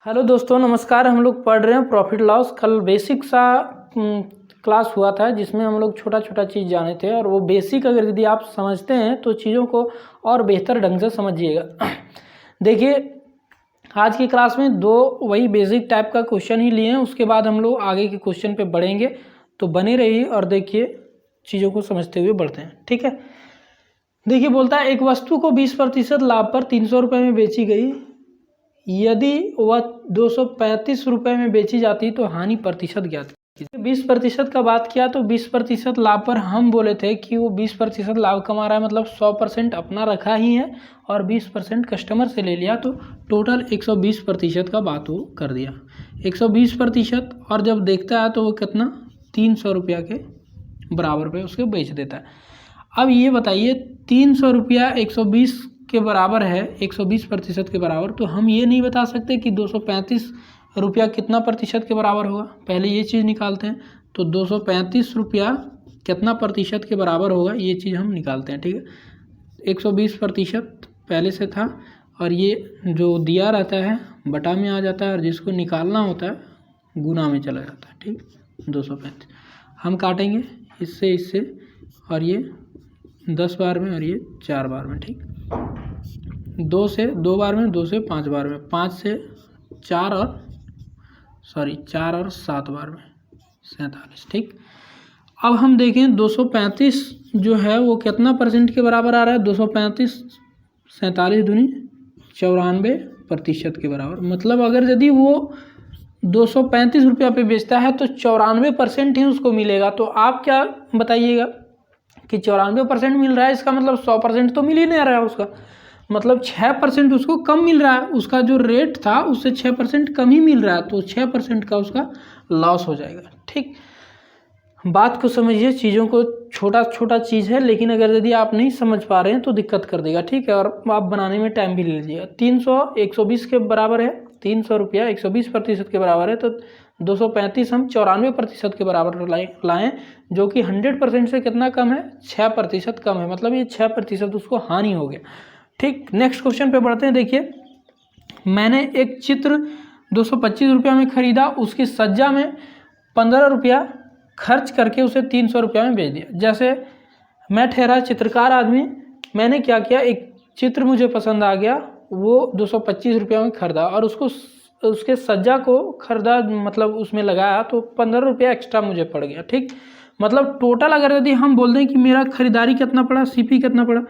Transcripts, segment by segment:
Hello दोस्तों, नमस्कार। हम लोग पढ़ रहे हैं प्रॉफिट लॉस। कल बेसिक सा क्लास हुआ था जिसमें हम लोग छोटा छोटा चीज़ जाने थे, और वो बेसिक अगर यदि आप समझते हैं तो चीज़ों को और बेहतर ढंग से समझिएगा। देखिए, आज की क्लास में दो वही बेसिक टाइप का क्वेश्चन ही लिए हैं, उसके बाद हम लोग आगे के क्वेश्चन पे बढ़ेंगे। तो बने रहिए और देखिए, चीज़ों को समझते हुए बढ़ते हैं। ठीक है, देखिए बोलता है एक वस्तु को 20% लाभ पर 300 रुपये में बेची गई। यदि वह 235 रुपये में बेची जाती तो हानि प्रतिशत ज्ञात कीजिए। 20% का बात किया तो 20% लाभ पर हम बोले थे कि वो 20% लाभ कमा रहा है, मतलब 100% अपना रखा ही है और 20% कस्टमर से ले लिया, तो टोटल 120% का बात वो कर दिया। 120%, और जब देखता है तो वो कितना 300 रुपया के बराबर पे उसके बेच देता है। अब ये बताइए, 300 रुपया 120 के बराबर है, 120% के बराबर, तो हम ये नहीं बता सकते कि 235 रुपया कितना प्रतिशत के बराबर होगा। पहले ये चीज़ निकालते हैं, तो 235 रुपया कितना प्रतिशत के बराबर होगा, ये चीज़ हम निकालते हैं। ठीक है, 120% पहले से था, और ये जो दिया रहता है बटा में आ जाता है, और जिसको निकालना होता है गुना में चला जाता है। ठीक, 235 हम काटेंगे इससे, और ये 10 बार में और ये 4 बार में। ठीक, 2 से 2 बार में, 2 से 5 बार में, 5 से 4 और 7 बार में 47। ठीक, अब हम देखें 235 जो है वो कितना परसेंट के बराबर आ रहा है। 235 47 दूनी 94% के बराबर। मतलब अगर यदि वो 235 रुपया पे बेचता है तो 94% ही उसको मिलेगा। तो आप क्या बताइएगा कि 94% मिल रहा है, इसका मतलब 100% तो मिल ही नहीं रहा है उसका, मतलब 6% उसको कम मिल रहा है। उसका जो रेट था उससे 6% कम ही मिल रहा है, तो 6% का उसका लॉस हो जाएगा। ठीक, बात को समझिए, चीज़ों को छोटा छोटा चीज़ है, लेकिन अगर यदि आप नहीं समझ पा रहे हैं तो दिक्कत कर देगा। ठीक है, और आप बनाने में टाइम भी ले लीजिएगा। 300 120 के बराबर है, 300 रुपया 120% के बराबर है, तो 235 हम 94% के बराबर लाएँ, जो कि 100% से कितना कम है, 6% कम है। मतलब ये 6% उसको हानि हो गया। ठीक, नेक्स्ट क्वेश्चन पे बढ़ते हैं। देखिए, मैंने एक चित्र 225 रुपया में खरीदा, उसकी सज्जा में 15 रुपया खर्च करके उसे 300 रुपया में बेच दिया। जैसे मैं ठहरा चित्रकार आदमी, मैंने क्या किया, एक चित्र मुझे पसंद आ गया, वो 225 रुपया में खरीदा, और उसके सज्जा को खरीदा, मतलब उसमें लगाया, तो 15 रुपया एक्स्ट्रा मुझे पड़ गया। ठीक, मतलब टोटल अगर यदि हम बोल दें कि मेरा खरीदारी कितना पड़ा, सीपी कितना पड़ा,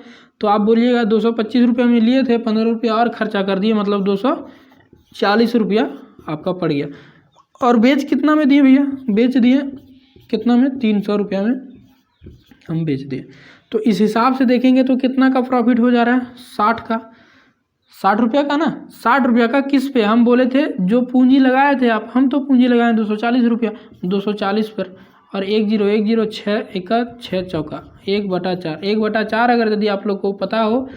तो आप बोलिएगा 225 रुपया में लिए थे, 15 रुपया और खर्चा कर दिए, मतलब 240 रुपया आपका पड़ गया। और बेच कितना में दिए भैया, बेच दिए कितना में, 300 रुपया में हम बेच दिए। तो इस हिसाब से देखेंगे तो कितना का प्रॉफिट हो जा रहा है, 60 का, 60 रुपया का ना, 60 रुपया का। किस पे हम बोले थे, जो पूंजी लगाए थे आप, हम तो पूंजी लगाए 240 रुपया, 240 पर, और 1 0 1 0 6 1 6 चौका 1/4, 1/4 अगर यदि आप लोग को पता हो,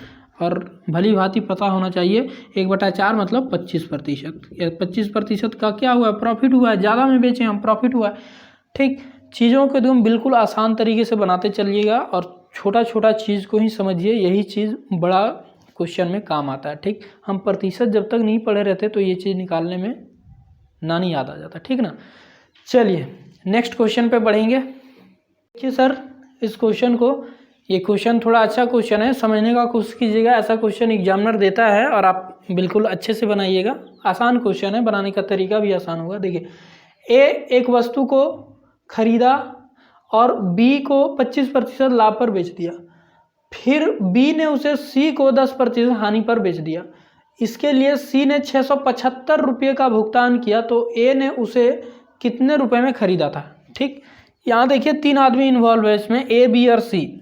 और भली भांति पता होना चाहिए, 1/4 मतलब 25%। 25% का क्या हुआ, प्रॉफिट हुआ है। ज़्यादा में बेचे हम, प्रॉफिट हुआ है। ठीक, चीज़ों को एकदम बिल्कुल आसान तरीके से बनाते चलिएगा, और छोटा छोटा चीज़ को ही समझिए, यही चीज़ बड़ा क्वेश्चन में काम आता है। ठीक, हम प्रतिशत जब तक नहीं पढ़े रहते तो ये चीज़ निकालने में नहीं याद आ जाता। ठीक ना, चलिए नेक्स्ट क्वेश्चन पे बढ़ेंगे। देखिए सर, इस क्वेश्चन को, ये क्वेश्चन थोड़ा अच्छा क्वेश्चन है, समझने का कोशिश कीजिएगा। ऐसा क्वेश्चन एग्जामिनर देता है और आप बिल्कुल अच्छे से बनाइएगा। आसान क्वेश्चन है, बनाने का तरीका भी आसान होगा। देखिए, ए एक वस्तु को खरीदा और बी को 25% लाभ पर बेच दिया, फिर बी ने उसे सी को 10% हानि पर बेच दिया। इसके लिए सी ने 675 रुपये का भुगतान किया, तो ए ने उसे कितने रुपए में खरीदा था। ठीक, यहाँ देखिए 3 आदमी इन्वॉल्व है इसमें, ए बी और सी।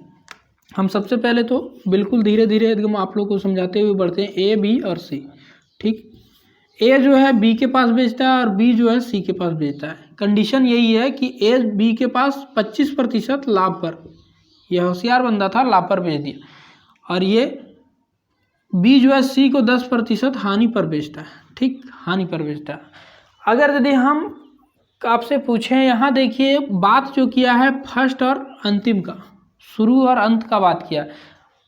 हम सबसे पहले तो बिल्कुल धीरे धीरे एकदम आप लोग को समझाते हुए बढ़ते हैं, ए बी और सी। ठीक, ए जो है बी के पास बेचता है और बी जो है सी के पास बेचता है। कंडीशन यही है कि ए बी के पास 25% लाभ पर, यह होशियार बंदा था, लाभ पर बेच दिया, और ये बी जो है सी को 10% हानि पर बेचता है। ठीक, हानि पर बेचता है। अगर यदि हम आपसे पूछें, यहाँ देखिए बात जो किया है फर्स्ट और अंतिम का, शुरू और अंत का बात किया।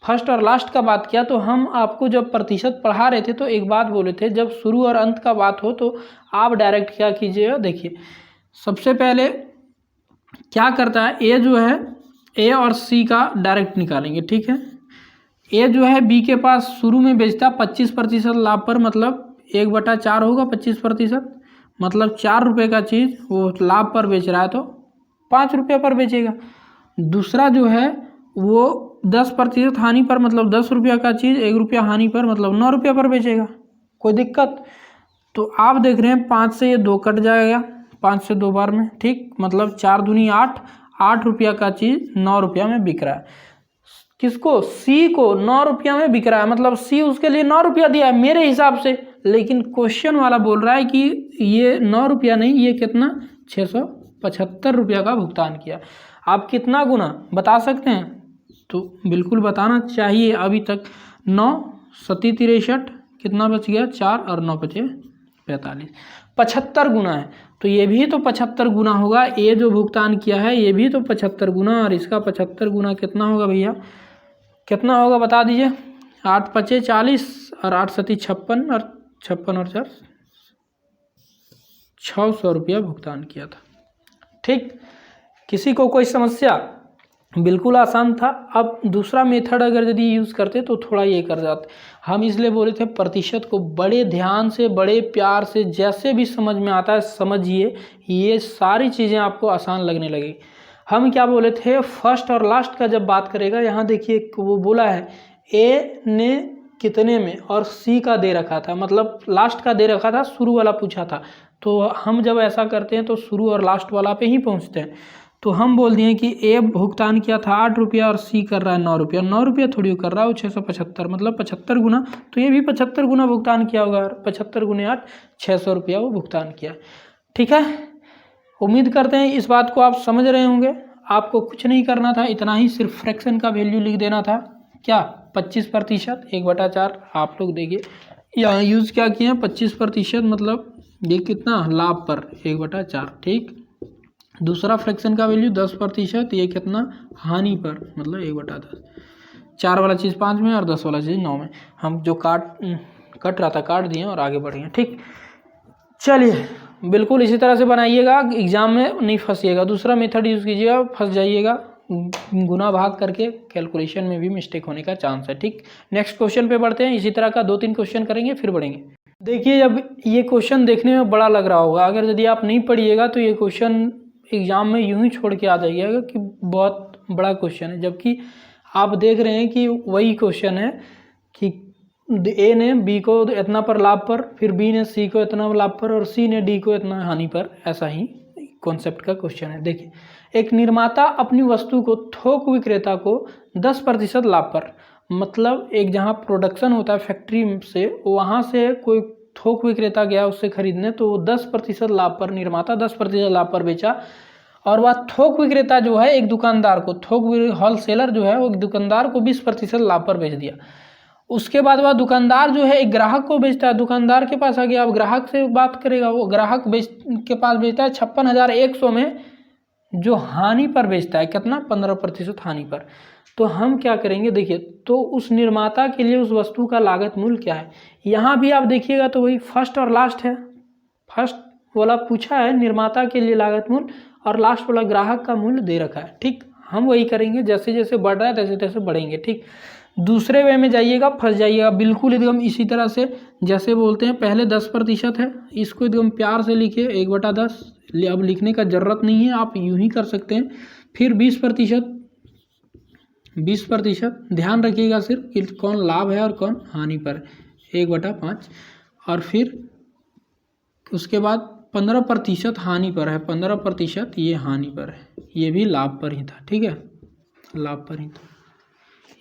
फर्स्ट और लास्ट का बात किया, तो हम आपको जब प्रतिशत पढ़ा रहे थे तो एक बात बोले थे, जब शुरू और अंत का बात हो तो आप डायरेक्ट क्या कीजिएगा, देखिए सबसे पहले क्या करता है, ए जो है ए और सी का डायरेक्ट निकालेंगे, ठीक है। ए जो है बी के पास शुरू में बेचता 25% लाभ पर, मतलब 1/4 होगा 25%, मतलब 4 रुपये का चीज़ वो लाभ पर बेच रहा है तो 5 रुपये पर बेचेगा। दूसरा जो है वो 10% हानि पर, मतलब 10 रुपये का चीज़ 1 रुपया हानि पर, मतलब 9 रुपये पर बेचेगा। कोई दिक्कत? तो आप देख रहे हैं 5 से ये 2 कट जाएगा, 5 से 2 बार में, ठीक, मतलब 4 दूनी 8, 8 रुपया का चीज़ 9 रुपया में बिक रहा है। किसको? सी को 9 रुपया में बिक रहा है, मतलब सी उसके लिए 9 रुपया दिया है मेरे हिसाब से, लेकिन क्वेश्चन वाला बोल रहा है कि ये 9 रुपया नहीं, ये कितना 675 रुपया का भुगतान किया। आप कितना गुना बता सकते हैं? तो बिल्कुल बताना चाहिए। अभी तक 9 सती 63, कितना बच गया 4 और 9 बचे 45, 75 गुना है। तो ये भी तो 75 गुना होगा, ये जो भुगतान किया है ये भी तो 75 गुना, और इसका 75 गुना कितना होगा भैया, कितना होगा बता दीजिए। 8 पचे 40 और 8 सती 56 और 56 और 4 600 रुपया भुगतान किया था, ठीक। किसी को कोई समस्या? बिल्कुल आसान था। अब दूसरा मेथड अगर यदि यूज़ करते तो थोड़ा ये कर जाते। हम इसलिए बोले थे प्रतिशत को बड़े ध्यान से, बड़े प्यार से, जैसे भी समझ में आता है समझिए, ये सारी चीज़ें आपको आसान लगने लगेगी। हम क्या बोले थे, फर्स्ट और लास्ट का जब बात करेगा, यहाँ देखिए वो बोला है ए ने कितने में और सी का दे रखा था, मतलब लास्ट का दे रखा था, शुरू वाला पूछा था। तो हम जब ऐसा करते हैं तो शुरू और लास्ट वाला पे ही पहुँचते हैं। तो हम बोल दिए कि ए भुगतान किया था 8 रुपया और सी कर रहा है 9 रुपया। 9 रुपया थोड़ी कर रहा है वो 675, मतलब 75 गुना, तो ये भी 75 गुना भुगतान किया होगा। 75 गुने 8 600 रुपया वो भुगतान किया, ठीक है। उम्मीद करते हैं इस बात को आप समझ रहे होंगे। आपको कुछ नहीं करना था, इतना ही, सिर्फ फ्रैक्शन का वैल्यू लिख देना था। क्या? 25%, 1/4 आप लोग देखिए यहाँ यूज़ क्या किए हैं, 25%, मतलब ये कितना लाभ पर 1/4, ठीक। दूसरा फ्रैक्शन का वैल्यू 10%, ये कितना हानि पर, मतलब 1/10। 4 वाला चीज़ 5 में और 10 वाला चीज़ 9 में। हम जो कट रहा था काट दिए और आगे बढ़े हैं, ठीक। चलिए बिल्कुल इसी तरह से बनाइएगा, एग्जाम में नहीं फंसिएगा। दूसरा मेथड यूज़ कीजिएगा, फंस जाइएगा, गुना भाग करके कैलकुलेशन में भी मिस्टेक होने का चांस है, ठीक। नेक्स्ट क्वेश्चन पे बढ़ते हैं। इसी तरह का 2-3 क्वेश्चन करेंगे फिर बढ़ेंगे। देखिए अब ये क्वेश्चन देखने में बड़ा लग रहा होगा, अगर यदि आप नहीं पढ़िएगा तो ये क्वेश्चन एग्जाम में यूं ही छोड़ के आ जाइएगा कि बहुत बड़ा क्वेश्चन है, जबकि आप देख रहे हैं कि वही क्वेश्चन है कि ए ने बी को इतना पर लाभ पर, फिर बी ने सी को इतना लाभ पर और सी ने डी को इतना हानि पर। ऐसा ही कॉन्सेप्ट का क्वेश्चन है। देखिए, एक निर्माता अपनी वस्तु को थोक विक्रेता को 10% लाभ पर, मतलब एक जहाँ प्रोडक्शन होता है फैक्ट्री से, वहाँ से कोई थोक विक्रेता गया उससे खरीदने, तो 10% लाभ पर, निर्माता 10% लाभ पर बेचा। और वह थोक विक्रेता जो है एक दुकानदार को, होलसेलर जो है वो दुकानदार को 20% लाभ पर बेच दिया। उसके बाद वह दुकानदार जो है एक ग्राहक को बेचता है, दुकानदार के पास आ गया, अब ग्राहक से बात करेगा, वो ग्राहक के पास बेचता है 56,100 में, जो हानि पर बेचता है, कितना 15% हानि पर। तो हम क्या करेंगे, देखिए, तो उस निर्माता के लिए उस वस्तु का लागत मूल्य क्या है। यहाँ भी आप देखिएगा तो वही फर्स्ट और लास्ट है। फर्स्ट वाला पूछा है निर्माता के लिए लागत मूल्य, और लास्ट वाला ग्राहक का मूल्य दे रखा है, ठीक। हम वही करेंगे, जैसे जैसे बढ़ रहा है तैसे तैसे बढ़ेंगे, ठीक। दूसरे वे में जाइएगा फंस जाइएगा, बिल्कुल एकदम इसी तरह से जैसे बोलते हैं। पहले 10% है, इसको एकदम प्यार से लिखिए 1/10। अब लिखने का ज़रूरत नहीं है, आप यूं ही कर सकते हैं। फिर 20%, ध्यान रखिएगा सिर्फ कि कौन लाभ है और कौन हानि पर, 1/5। और फिर उसके बाद 15% हानि पर है, 15% ये हानि पर है, ये भी लाभ पर ही था, ठीक है, लाभ पर ही था,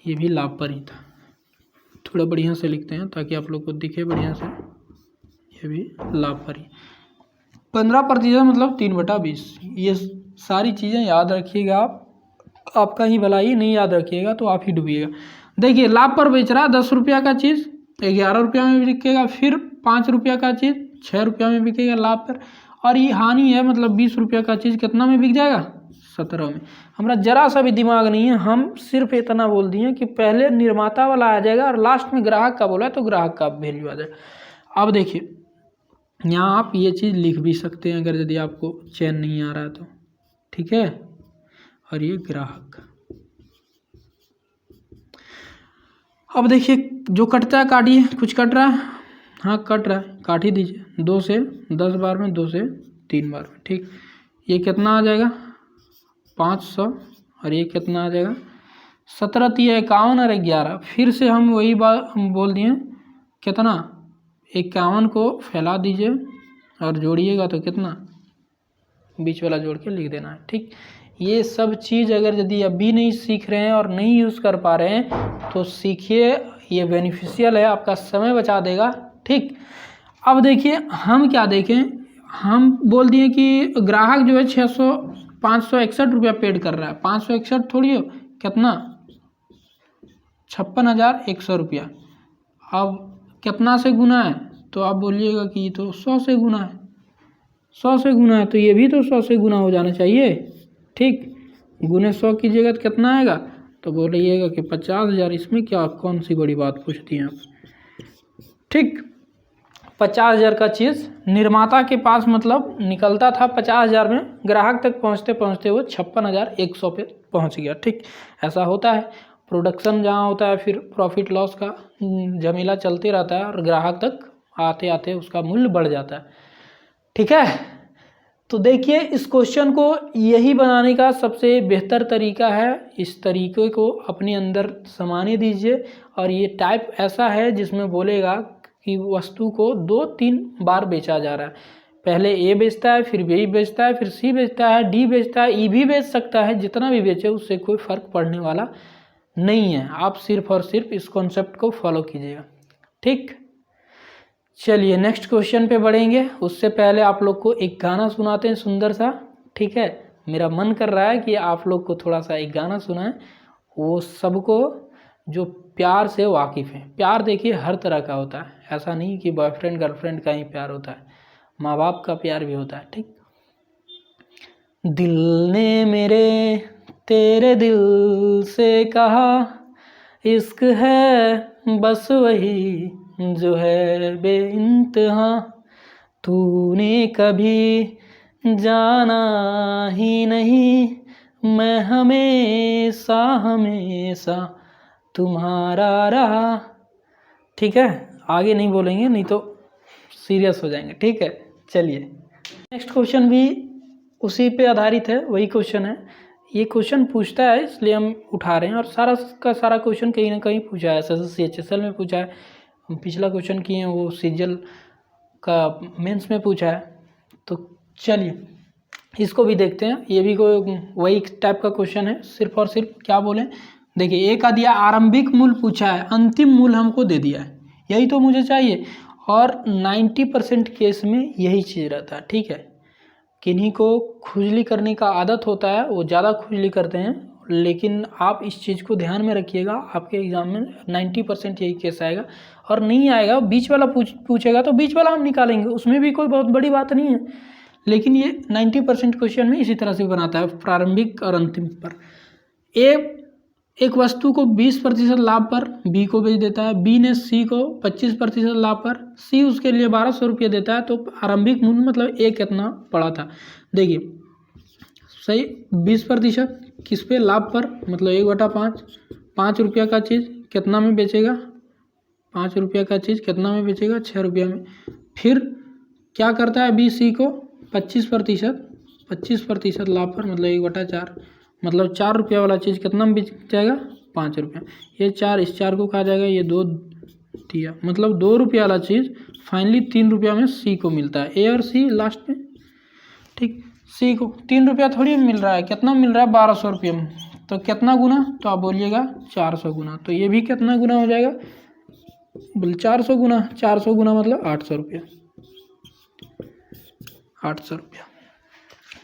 ये भी लाभ पर ही था। थोड़ा बढ़िया से लिखते हैं ताकि आप लोग को दिखे बढ़िया से, ये भी लाभ पर ही। 15% मतलब 3/20। ये सारी चीज़ें याद रखिएगा आप, आपका ही भलाई, नहीं याद रखिएगा तो आप ही डूबिएगा। देखिए, लाभ पर बेच रहा 10 रुपया का चीज़ 11 रुपया में बिकेगा, फिर 5 रुपया का चीज़ 6 रुपया में बिकेगा लाभ पर, और ये हानि है, मतलब 20 रुपया का चीज़ कितना में बिक जाएगा, 17 में। हमारा जरा सा भी दिमाग नहीं है, हम सिर्फ इतना बोल दिए कि पहले निर्माता वाला आ जाएगा और लास्ट में ग्राहक का बोला है तो ग्राहक का वैल्यू आ जाएगा। अब देखिए यहाँ आप ये चीज़ लिख भी सकते हैं अगर यदि आपको चैन नहीं आ रहा है तो, ठीक है। और ये ग्राहक। अब देखिए जो कटता है काटिए, कुछ कट रहा है, हाँ कट रहा है, काट ही दीजिए। 2 से 10 बार में, 2 से 3 बार में, ठीक। ये कितना आ जाएगा 500 और ये कितना आ जाएगा 17 3 51 और 11। फिर से हम वही बात हम बोल दिए कितना 51 को फैला दीजिए और जोड़िएगा तो कितना बीच वाला जोड़ के लिख देना है, ठीक। ये सब चीज़ अगर यदि अभी नहीं सीख रहे हैं और नहीं यूज़ कर पा रहे हैं तो सीखिए, ये बेनिफिशियल है, आपका समय बचा देगा, ठीक। अब देखिए हम क्या देखें, हम बोल दिए कि ग्राहक जो है 561 रुपया पेड कर रहा है। 561 थोड़ी हो, कितना 56,100 रुपया। अब कितना से गुना है तो आप बोलिएगा कि तो 100 से गुना है, 100 से गुना है तो ये भी तो 100 से गुना हो जाना चाहिए, ठीक। गुने 100 कीजिएगा तो कितना आएगा, तो बोलिएगा कि 50,000। इसमें क्या कौन सी बड़ी बात पूछती हैं आप, ठीक। 50,000 का चीज़ निर्माता के पास मतलब निकलता था 50,000 में, ग्राहक तक पहुंचते पहुंचते वो 56,100 पे पहुंच गया, ठीक। ऐसा होता है, प्रोडक्शन जहाँ होता है फिर प्रॉफिट लॉस का झमेला चलते रहता है और ग्राहक तक आते आते उसका मूल्य बढ़ जाता है, ठीक है। तो देखिए इस क्वेश्चन को यही बनाने का सबसे बेहतर तरीका है, इस तरीके को अपने अंदर समाने दीजिए। और ये टाइप ऐसा है जिसमें बोलेगा कि वस्तु को 2-3 बार बेचा जा रहा है, पहले ए बेचता है, फिर बी बेचता है, फिर सी बेचता है, डी बेचता है, ई भी बेच सकता है। जितना भी बेचे उससे कोई फ़र्क पड़ने वाला नहीं है, आप सिर्फ और सिर्फ इस कॉन्सेप्ट को फॉलो कीजिएगा, ठीक। चलिए नेक्स्ट क्वेश्चन पे बढ़ेंगे, उससे पहले आप लोग को एक गाना सुनाते हैं सुंदर सा, ठीक है। मेरा मन कर रहा है कि आप लोग को थोड़ा सा एक गाना सुनाएं, वो सबको जो प्यार से वाकिफ़ हैं। प्यार देखिए हर तरह का होता है, ऐसा नहीं कि बॉयफ्रेंड गर्लफ्रेंड का ही प्यार होता है, माँ बाप का प्यार भी होता है, ठीक। दिल ने मेरे तेरे दिल से कहा इश्क है बस वही जो है बेइंतहा, तूने कभी जाना ही नहीं, मैं हमेशा हमेशा तुम्हारा रहा, ठीक है। आगे नहीं बोलेंगे नहीं तो सीरियस हो जाएंगे, ठीक है। चलिए नेक्स्ट क्वेश्चन भी उसी पे आधारित है, वही क्वेश्चन है। ये क्वेश्चन पूछता है इसलिए हम उठा रहे हैं, और सारा का सारा क्वेश्चन कहीं ना कहीं पूछा है, SSC-HSL में पूछा है, हम पिछला क्वेश्चन किए हैं वो सीजल का मेंस में पूछा है। तो चलिए इसको भी देखते हैं, ये भी कोई वही टाइप का क्वेश्चन है, सिर्फ और सिर्फ क्या बोलें, देखिए एक का दिया आरंभिक मूल्य पूछा है, अंतिम मूल्य हमको दे दिया है, यही तो मुझे चाहिए। और 90% केस में यही चीज़ रहता है, ठीक है। किन्हीं को खुजली करने का आदत होता है, वो ज़्यादा खुजली करते हैं, लेकिन आप इस चीज़ को ध्यान में रखिएगा, आपके एग्ज़ाम में 90% यही केस आएगा। और नहीं आएगा बीच वाला पूछेगा तो बीच वाला हम निकालेंगे, उसमें भी कोई बहुत बड़ी बात नहीं है, लेकिन ये 90% क्वेश्चन में इसी तरह से बनाता है, प्रारंभिक और अंतिम पर। एक वस्तु को 20% लाभ पर बी को बेच देता है, बी ने सी को 25% लाभ पर, सी उसके लिए 1200 रुपये देता है, तो आरंभिक मूल्य मतलब ए कितना पड़ा था, देखिए सही 20% किस पे लाभ पर, मतलब 1/5, 5 रुपया का चीज़ कितना में बेचेगा, 5 रुपया का चीज़ कितना में बेचेगा, 6 रुपया में। फिर क्या करता है बी सी को 25% लाभ पर, मतलब 1/4, मतलब 4 रुपया वाला चीज़ कितना में बिक जाएगा, 5 रुपया। ये 4 इस 4 को कहा जाएगा, ये 2 दिया, मतलब 2 रुपया वाला चीज़ फाइनली 3 रुपया में सी को मिलता है, ए और सी लास्ट में, ठीक। सी को 3 रुपया थोड़ी मिल रहा है, कितना मिल रहा है 1200 रुपये में, तो कितना गुना, तो आप बोलिएगा 400 गुना, तो ये भी कितना गुना हो जाएगा, बोले 400 गुना, 400 गुना मतलब 800 रुपया, 800 रुपया।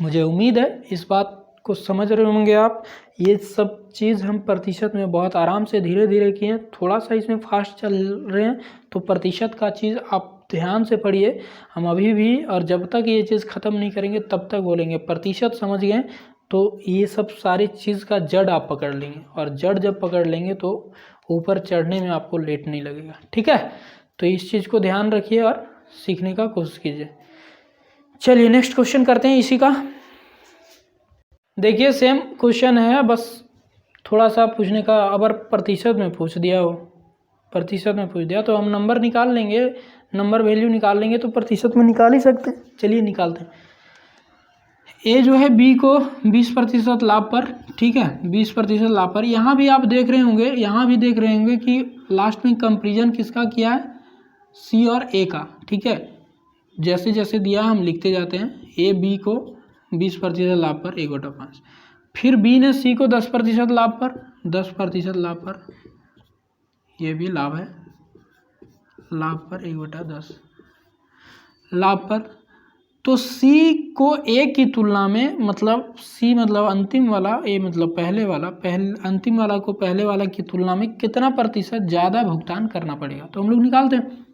मुझे उम्मीद है इस बात को समझ रहे होंगे आप। ये सब चीज़ हम प्रतिशत में बहुत आराम से धीरे धीरे किए, थोड़ा सा इसमें फास्ट चल रहे हैं, तो प्रतिशत का चीज़ आप ध्यान से पढ़िए। हम अभी भी और जब तक ये चीज़ ख़त्म नहीं करेंगे तब तक बोलेंगे, प्रतिशत समझ गए तो ये सब सारी चीज़ का जड़ आप पकड़ लेंगे, और जड़ जब पकड़ लेंगे तो ऊपर चढ़ने में आपको लेट नहीं लगेगा। ठीक है, तो इस चीज़ को ध्यान रखिए और सीखने का कोशिश कीजिए। चलिए नेक्स्ट क्वेश्चन करते हैं इसी का। देखिए सेम क्वेश्चन है, बस थोड़ा सा पूछने का, अगर प्रतिशत में पूछ दिया हो, प्रतिशत में पूछ दिया तो हम नंबर निकाल लेंगे, नंबर वैल्यू निकाल लेंगे तो प्रतिशत में निकाल ही सकते हैं। चलिए निकालते हैं। ए जो है बी को 20% लाभ पर, ठीक है 20% लाभ पर। यहाँ भी आप देख रहे होंगे, यहाँ भी देख रहे होंगे कि लास्ट में कंपेरिजन किसका किया है, सी और ए का। ठीक है, जैसे जैसे दिया हम लिखते जाते हैं। ए बी को 20% लाभ पर 1/5, फिर बी ने सी को 10% लाभ पर, 10% लाभ पर, ये भी लाभ है, लाभ पर 1/10 लाभ पर। तो सी को ए की तुलना में, मतलब सी मतलब अंतिम वाला, ए मतलब पहले वाला, अंतिम वाला को पहले वाला की तुलना में कितना प्रतिशत ज़्यादा भुगतान करना पड़ेगा। तो हम लोग निकालते हैं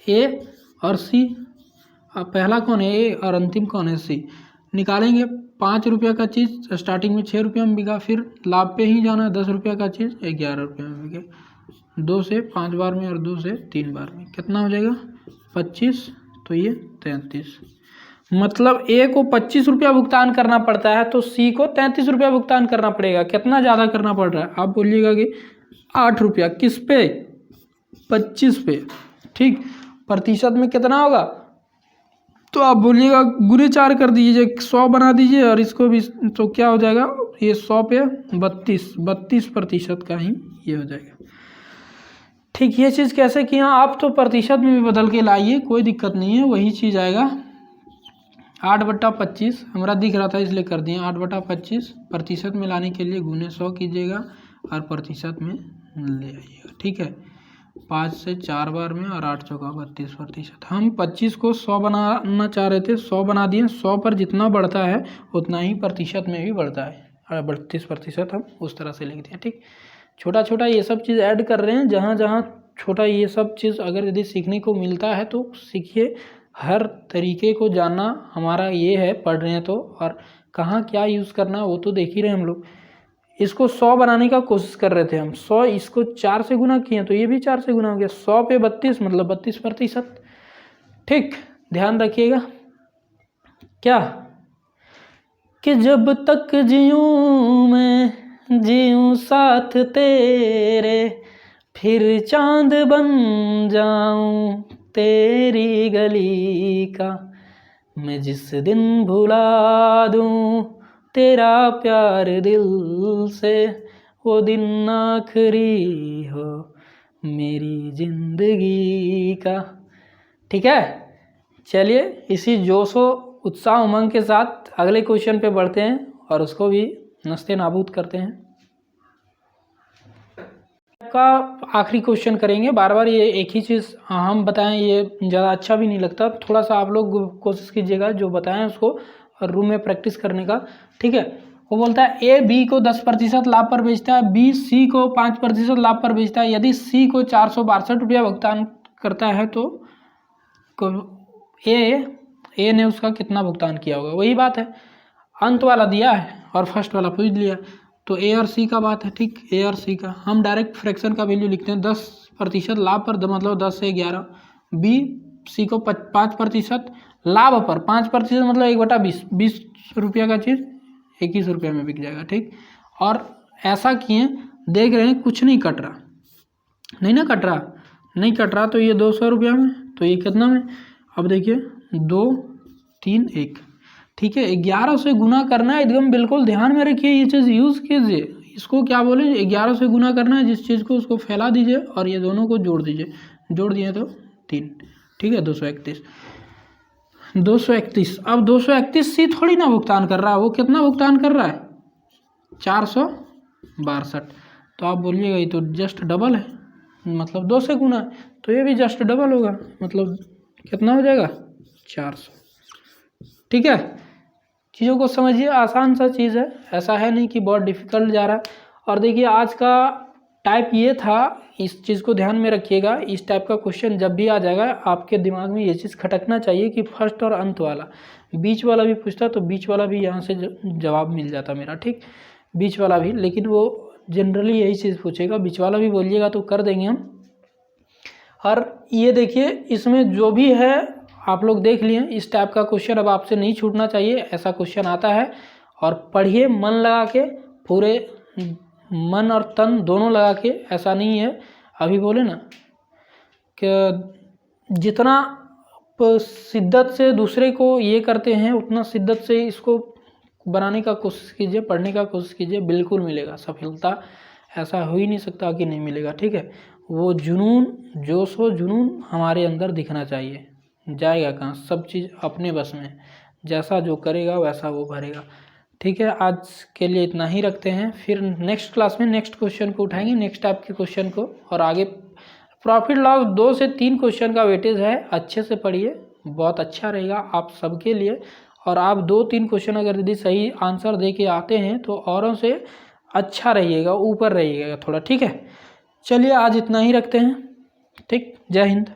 ए और सी। अब पहला कौन है, ए, और अंतिम कौन है, सी। निकालेंगे। 5 रुपये का चीज़ स्टार्टिंग में 6 रुपये में बिका, फिर लाभ पे ही जाना है। 10 रुपये का चीज़ 11 रुपये में बिके। 2 से 5 बार में और 2 से 3 बार में कितना हो जाएगा, 25, तो ये 33। मतलब ए को 25 रुपया भुगतान करना पड़ता है, तो सी को 33 रुपया भुगतान करना पड़ेगा। कितना ज़्यादा करना पड़ रहा है, आप बोलिएगा कि 8 रुपया। किस पे, 25 पे। ठीक, प्रतिशत में कितना होगा, तो आप बोलिएगा गुने 4 कर दीजिए, 100 बना दीजिए, और इसको भी, तो क्या हो जाएगा, ये 100 पे 32% का ही ये हो जाएगा। ठीक, ये चीज़ कैसे किया आप, तो प्रतिशत में भी बदल के लाइए, कोई दिक्कत नहीं है, वही चीज़ आएगा। 8/25 हमारा दिख रहा था इसलिए कर दिए 8/25। प्रतिशत में लाने के लिए गुने 100 कीजिएगा और प्रतिशत में ले आइएगा। ठीक है, 5 से 4 बार में, और 8 चौका 32%। हम 25 को 100 बनाना चाह रहे थे, 100 बना दिए। 100 पर जितना बढ़ता है उतना ही प्रतिशत में भी बढ़ता है, और 32% हम उस तरह से लिखते हैं। ठीक, छोटा छोटा ये सब चीज़ ऐड कर रहे हैं, जहाँ जहाँ छोटा ये सब चीज़ अगर यदि सीखने को मिलता है तो सीखिए। हर तरीके को जानना हमारा ये है, पढ़ रहे हैं तो, और कहाँ क्या यूज़ करना है वो तो देख ही रहे हैं हम लोग। इसको 100 बनाने का कोशिश कर रहे थे हम, 100 इसको 4 से गुना किए तो ये भी 4 से गुना हो गया। 100 पे 32 मतलब 32%। ठीक, ध्यान रखिएगा। क्या कि जब तक जीऊँ मैं जीऊँ साथ तेरे, फिर चांद बन जाऊं तेरी गली का, मैं जिस दिन भुला दूं तेरा प्यार दिल से, वो दिन आखिरी हो मेरी जिंदगी का। ठीक है, चलिए इसी जोश व उत्साह उमंग के साथ अगले क्वेश्चन पे बढ़ते हैं और उसको भी नस्ते नाबूद करते हैं। का आखिरी क्वेश्चन करेंगे। बार बार ये एक ही चीज़ हम बताएं, ये ज़्यादा अच्छा भी नहीं लगता। थोड़ा सा आप लोग कोशिश कीजिएगा जो बताएं उसको और रूम में प्रैक्टिस करने का। ठीक है, वो बोलता है ए बी को 10% लाभ पर बेचता है, बी सी को 5% लाभ पर बेचता है। यदि सी को 462 रुपया भुगतान करता है तो ए ने उसका कितना भुगतान किया होगा। वही बात है, अंत वाला दिया है और फर्स्ट वाला पूछ लिया, तो ए और सी का बात है। ठीक, ए और सी का हम डायरेक्ट फ्रैक्शन का वैल्यू लिखते हैं। 10% लाभ पर मतलब 10 से 11। बी सी को 5% लाभ पर, 5% मतलब 1/20, 20 रुपया का चीज़ 21 रुपये में बिक जाएगा। ठीक, और ऐसा किए, देख रहे हैं कुछ नहीं कट रहा, नहीं ना कट रहा, नहीं कट रहा, तो ये 200 रुपया में, तो ये कितना में, अब देखिए 2 3 1। ठीक है, 11 से गुना करना है, एकदम बिल्कुल ध्यान में रखिए, ये चीज़ यूज़ कीजिए। इसको क्या बोले, 11 से गुना करना है, जिस चीज़ को उसको फैला दीजिए और ये दोनों को जोड़ दीजिए। जोड़ दिए तो 3। ठीक है, 231। 231। अब 231 सी थोड़ी ना भुगतान कर रहा है, वो कितना भुगतान कर रहा है, 462। तो आप बोलिएगा ये तो जस्ट डबल है, मतलब 2 से गुना है, तो ये भी जस्ट डबल होगा, मतलब कितना हो जाएगा, 400। ठीक है, चीज़ों को समझिए, आसान सा चीज़ है, ऐसा है नहीं कि बहुत डिफ़िकल्ट जा रहा है। और देखिए आज का टाइप ये था, इस चीज़ को ध्यान में रखिएगा। इस टाइप का क्वेश्चन जब भी आ जाएगा आपके दिमाग में ये चीज़ खटकना चाहिए कि फर्स्ट और अंत वाला, बीच वाला भी पूछता तो बीच वाला भी यहाँ से जवाब मिल जाता मेरा, ठीक, बीच वाला भी, लेकिन वो जनरली यही चीज़ पूछेगा, बीच वाला भी बोलिएगा तो कर देंगे हम। और ये देखिए इसमें जो भी है आप लोग देख लिए, इस टाइप का क्वेश्चन अब आपसे नहीं छूटना चाहिए, ऐसा क्वेश्चन आता है। और पढ़िए मन लगा के, पूरे मन और तन दोनों लगा के, ऐसा नहीं है अभी बोले ना कि जितना शिद्दत से दूसरे को ये करते हैं उतना शिद्दत से इसको बनाने का कोशिश कीजिए, पढ़ने का कोशिश कीजिए, बिल्कुल मिलेगा सफलता, ऐसा हो ही नहीं सकता कि नहीं मिलेगा, ठीक है। वो जुनून, जोश व जुनून हमारे अंदर दिखना चाहिए, जाएगा कहाँ, सब चीज़ अपने बस में, जैसा जो करेगा वैसा वो भरेगा, ठीक है। आज के लिए इतना ही रखते हैं, फिर नेक्स्ट क्लास में नेक्स्ट क्वेश्चन को उठाएंगे, नेक्स्ट टाइप के क्वेश्चन को, और आगे प्रॉफिट लॉस 2 से 3 क्वेश्चन का वेटेज है, अच्छे से पढ़िए, बहुत अच्छा रहेगा आप सबके लिए। और आप 2-3 क्वेश्चन अगर यदि सही आंसर दे के आते हैं तो औरों से अच्छा रहिएगा, ऊपर रहिएगा थोड़ा, ठीक है। चलिए आज इतना ही रखते हैं, ठीक, जय हिंद।